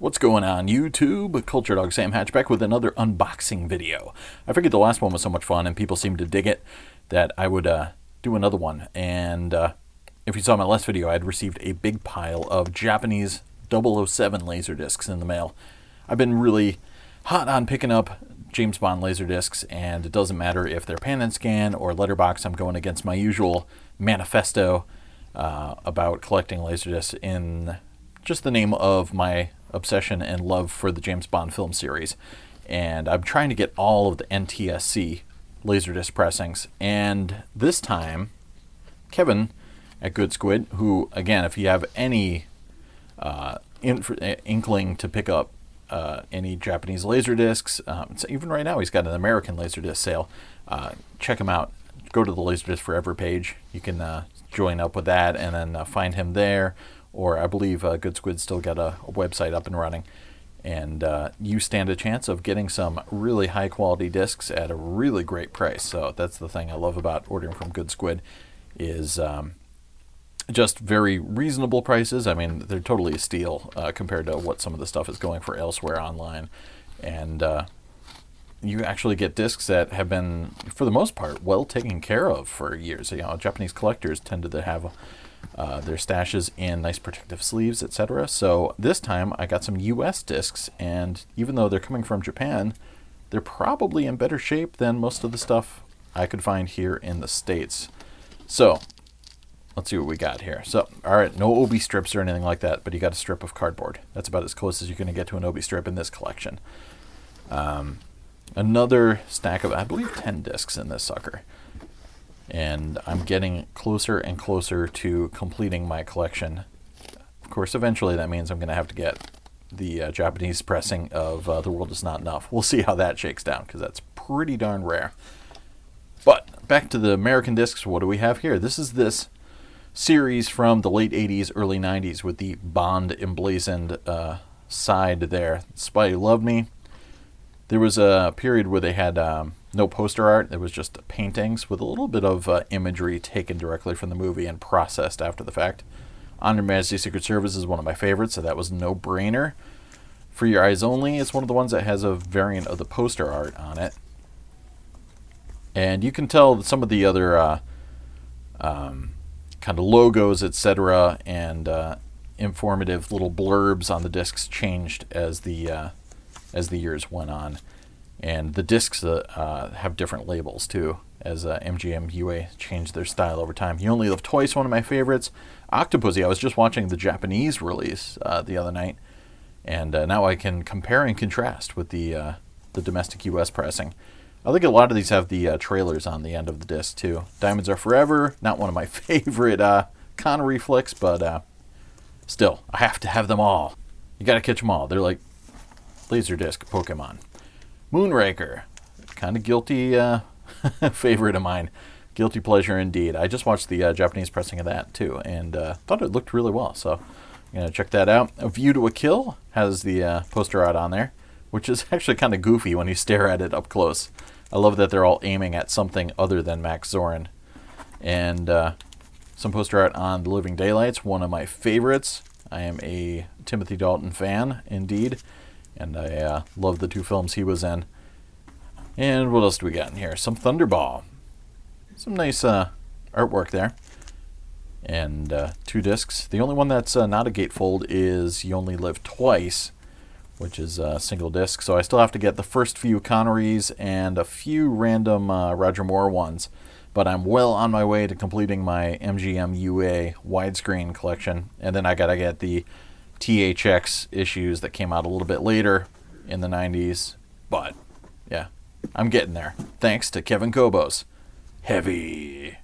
What's going on YouTube? Culturedog Sam Hatch back with another unboxing video. I figured the last one was so much fun and people seemed to dig it that I would do another one. And if you saw my last video, I had received a big pile of Japanese 007 Laserdiscs in the mail. I've been really hot on picking up James Bond Laserdiscs, and it doesn't matter if they're pan and scan or letterboxed. I'm going against my usual manifesto about collecting Laserdiscs in just the name of my obsession and love for the James Bond film series. And I'm trying to get all of the NTSC Laserdisc pressings. And this time, Kevin at Good Squid, who, again, if you have any inkling to pick up any Japanese Laserdiscs, even right now he's got an American Laserdisc sale. Check him out. Go to the Laserdisc Forever page. You can join up with that and then find him there. Or I believe Good Squid's still got a website up and running. And you stand a chance of getting some really high quality discs at a really great price. So that's the thing I love about ordering from Good Squid is just very reasonable prices. I mean, they're totally a steal compared to what some of the stuff is going for elsewhere online. And you actually get discs that have been, for the most part, well taken care of for years. You know, Japanese collectors tended to have their stashes in nice protective sleeves, etc. So this time I got some US discs, and even though they're coming from Japan, they're probably in better shape than most of the stuff I could find here in the States. So let's see what we got here. So, all right, no Obi strips or anything like that, but you got a strip of cardboard. That's about as close as you're going to get to an Obi strip in this collection. Another stack of, I believe, 10 discs in this sucker. And I'm getting closer and closer to completing my collection. Of course, eventually that means I'm going to have to get the Japanese pressing of The World Is Not Enough. We'll see how that shakes down, because that's pretty darn rare. But back to the American discs, what do we have here? This is this series from the late 80s, early 90s with the Bond emblazoned side there. Spidey Loved Me. There was a period where they had no poster art. It was just paintings with a little bit of imagery taken directly from the movie and processed after the fact. On Her Majesty's Secret Service is one of my favorites, so that was no brainer. For Your Eyes Only is one of the ones that has a variant of the poster art on it. And you can tell that some of the other kind of logos, etc., and informative little blurbs on the discs changed as the years went on. And the discs have different labels too, as MGM UA changed their style over time. You Only Live Twice, one of my favorites. Octopussy, I was just watching the Japanese release the other night, and now I can compare and contrast with the domestic US pressing. I think a lot of these have the trailers on the end of the disc too. Diamonds Are Forever, not one of my favorite Connery flicks, but still, I have to have them all. You gotta catch them all. They're like Laserdisc Pokemon. Moonraker, kind of guilty favorite of mine. Guilty pleasure indeed. I just watched the Japanese pressing of that too, and thought it looked really well, so I'm going to check that out. A View to a Kill has the poster art on there, which is actually kind of goofy when you stare at it up close. I love that they're all aiming at something other than Max Zorin. And some poster art on The Living Daylights, one of my favorites. I am a Timothy Dalton fan, indeed. And I love the two films he was in. And what else do we got in here? Some Thunderball. Some nice artwork there. And 2 discs. The only one that's not a gatefold is You Only Live Twice, which is a single disc. So I still have to get the first few Connerys and a few random Roger Moore ones. But I'm well on my way to completing my MGM UA widescreen collection. And then I got to get the THX issues that came out a little bit later in the 90s. But, yeah, I'm getting there. Thanks to Kevin Kobos. Heavy.